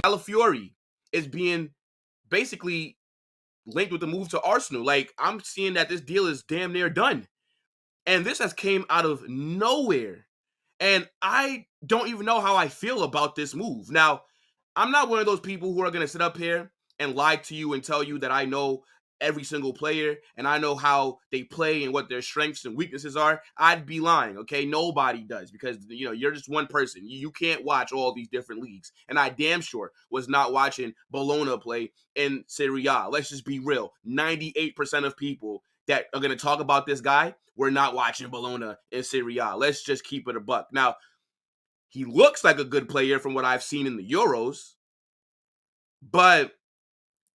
Calafiori is being basically linked with the move to Arsenal. Like, I'm seeing that this deal is damn near done. And this has came out of nowhere. And I don't even know how I feel about this move. Now, I'm not one of those people who are going to sit up here and lie to you and tell you that I know every single player and I know how they play and what their strengths and weaknesses are. I'd be lying, okay? Nobody does, because you're just one person. You can't watch all these different leagues. And I damn sure was not watching Bologna play in Serie A. Let's just be real. 98% of people that are going to talk about this guy were not watching Bologna in Serie A. Let's just keep it a buck. Now, he looks like a good player from what I've seen in the Euros, but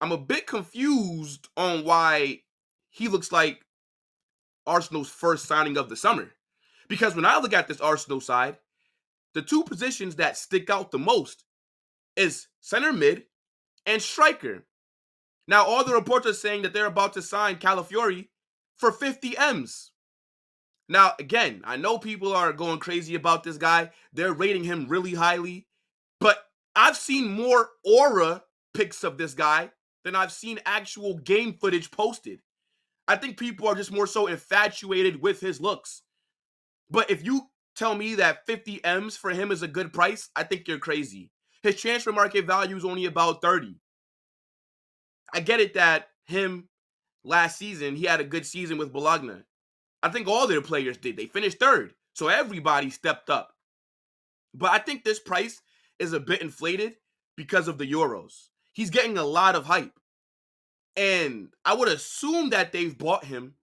I'm a bit confused on why he looks like Arsenal's first signing of the summer. Because when I look at this Arsenal side, the two positions that stick out the most is center mid and striker. Now, all the reports are saying that they're about to sign Calafiori for 50 M's. Now, again, I know people are going crazy about this guy. They're rating him really highly. But I've seen more aura pics of this guy than I've seen actual game footage posted. I think people are just more so infatuated with his looks. But if you tell me that 50 M's for him is a good price, I think you're crazy. His transfer market value is only about 30. I get it that him last season, he had a good season with Bologna. I think all their players did. They finished third. So everybody stepped up. But I think this price is a bit inflated because of the Euros. He's getting a lot of hype. And I would assume that they've bought him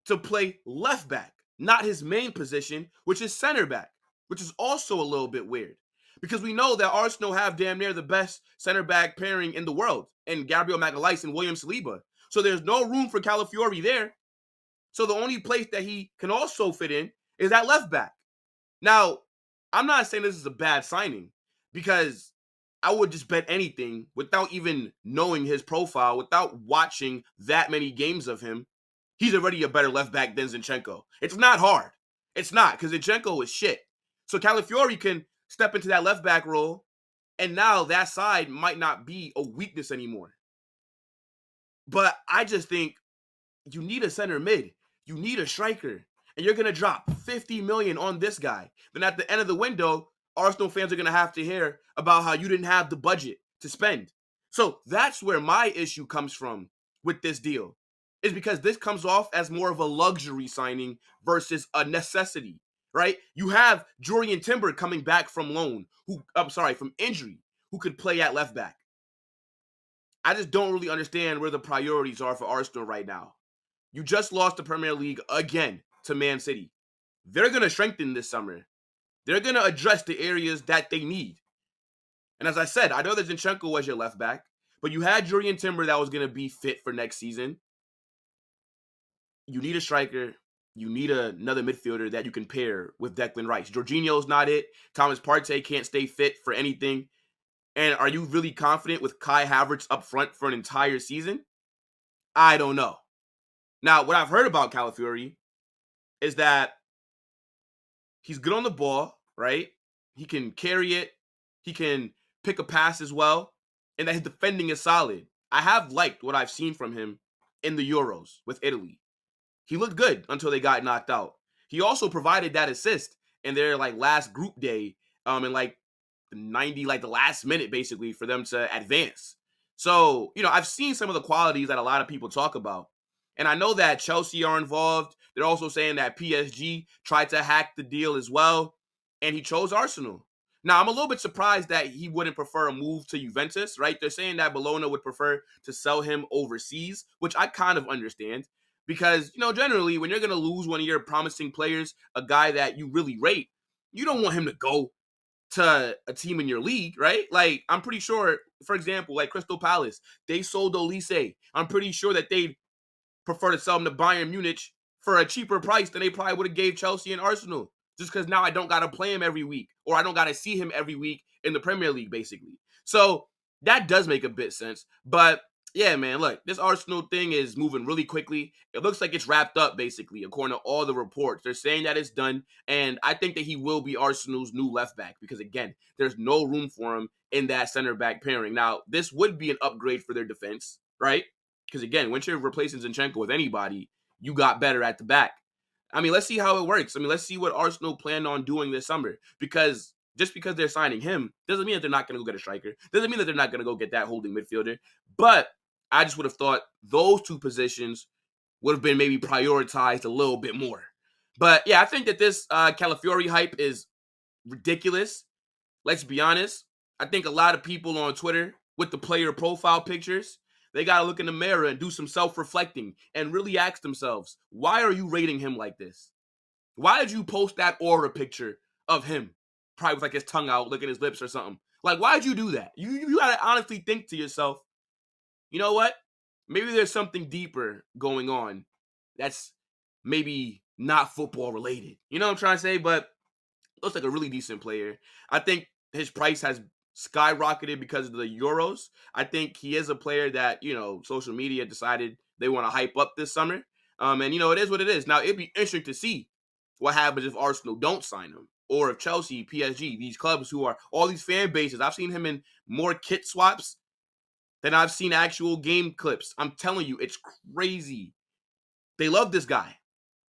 to play left back, not his main position, which is center back, which is also a little bit weird. Because we know that Arsenal have damn near the best center back pairing in the world, in Gabriel Magalhaes and William Saliba. So there's no room for Calafiori there. So the only place that he can also fit in is at left back. Now, I'm not saying this is a bad signing, because I would just bet anything without even knowing his profile, without watching that many games of him. He's already a better left back than Zinchenko. It's not hard. It's not, because Zinchenko is shit. So Calafiori can step into that left back role, and now that side might not be a weakness anymore. But I just think you need a center mid. You need a striker. And you're going to drop 50 million on this guy. Then at the end of the window, Arsenal fans are going to have to hear about how you didn't have the budget to spend. So that's where my issue comes from with this deal, is because this comes off as more of a luxury signing versus a necessity, right? You have Jurriën Timber coming back from from injury, who could play at left back. I just don't really understand where the priorities are for Arsenal right now. You just lost the Premier League again to Man City. They're going to strengthen this summer. They're going to address the areas that they need. And as I said, I know that Zinchenko was your left back, but you had Jurriën Timber that was going to be fit for next season. You need a striker. You need another midfielder that you can pair with Declan Rice. Jorginho's not it. Thomas Partey can't stay fit for anything. And are you really confident with Kai Havertz up front for an entire season? I don't know. Now, what I've heard about Calafiori is that he's good on the ball, right? He can carry it. He can pick a pass as well. And that his defending is solid. I have liked what I've seen from him in the Euros with Italy. He looked good until they got knocked out. He also provided that assist in their last group day, in the last minute basically for them to advance. So, I've seen some of the qualities that a lot of people talk about. And I know that Chelsea are involved. They're also saying that PSG tried to hack the deal as well, and he chose Arsenal. Now, I'm a little bit surprised that he wouldn't prefer a move to Juventus, right? They're saying that Bologna would prefer to sell him overseas, which I kind of understand. Because, generally, when you're going to lose one of your promising players, a guy that you really rate, you don't want him to go to a team in your league, right? Like, I'm pretty sure, for example, like Crystal Palace, they sold Olise. I'm pretty sure that they'd prefer to sell him to Bayern Munich for a cheaper price than they probably would have gave Chelsea and Arsenal. Just because now I don't got to play him every week, or I don't got to see him every week in the Premier League, basically. So that does make a bit sense. But Yeah, man, look, this Arsenal thing is moving really quickly. It looks like it's wrapped up, basically, according to all the reports. They're saying that it's done, and I think that he will be Arsenal's new left back because, again, there's no room for him in that center back pairing. Now, this would be an upgrade for their defense, right? Because, again, once you're replacing Zinchenko with anybody, you got better at the back. I mean, let's see how it works. I mean, let's see what Arsenal plan on doing this summer because just because they're signing him doesn't mean that they're not going to go get a striker. Doesn't mean that they're not going to go get that holding midfielder. But I just would have thought those two positions would have been maybe prioritized a little bit more. But yeah, I think that this Calafiori hype is ridiculous. Let's be honest. I think a lot of people on Twitter with the player profile pictures, they got to look in the mirror and do some self-reflecting and really ask themselves, why are you rating him like this? Why did you post that aura picture of him? Probably with like his tongue out, licking his lips or something. Like, why'd you do that? You got to honestly think to yourself, you know what? Maybe there's something deeper going on that's maybe not football related. You know what I'm trying to say? But looks like a really decent player. I think his price has skyrocketed because of the Euros. I think he is a player that, social media decided they want to hype up this summer. And, it is what it is. Now, it'd be interesting to see what happens if Arsenal don't sign him or if Chelsea, PSG, these clubs who are all these fan bases. I've seen him in more kit swaps than I've seen actual game clips. I'm telling you, it's crazy. They love this guy.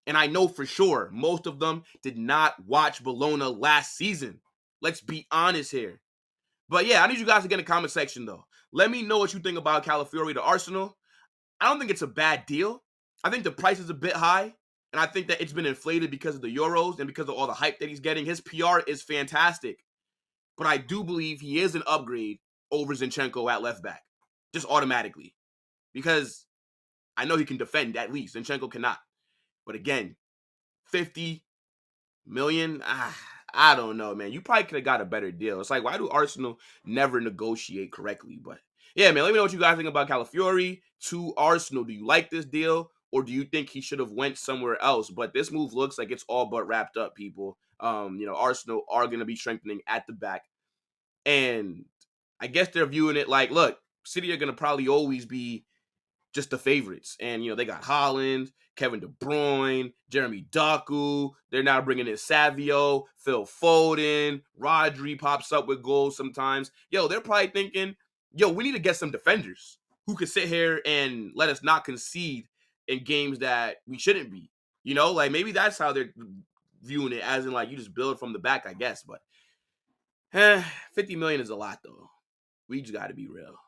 And I know for sure most of them did not watch Bologna last season. Let's be honest here. But yeah, I need you guys to get in the comment section though. Let me know what you think about Calafiori to Arsenal. I don't think it's a bad deal. I think the price is a bit high. And I think that it's been inflated because of the Euros and because of all the hype that he's getting. His PR is fantastic. But I do believe he is an upgrade over Zinchenko at left back. Just automatically. Because I know he can defend at least. Zinchenko cannot. But again, 50 million, I don't know, man. You probably could have got a better deal. It's like, why do Arsenal never negotiate correctly? But yeah, man, let me know what you guys think about Calafiori to Arsenal. Do you like this deal, or do you think he should have went somewhere else? But this move looks like it's all but wrapped up, people. Arsenal are going to be strengthening at the back, and I guess they're viewing it like, look, City are going to probably always be just the favorites. And, they got Haaland, Kevin De Bruyne, Jeremy Doku. They're now bringing in Savio, Phil Foden, Rodri pops up with goals sometimes. They're probably thinking, we need to get some defenders who could sit here and let us not concede in games that we shouldn't be. Like maybe that's how they're viewing it, as in like you just build from the back, I guess. But 50 million is a lot though. We just got to be real.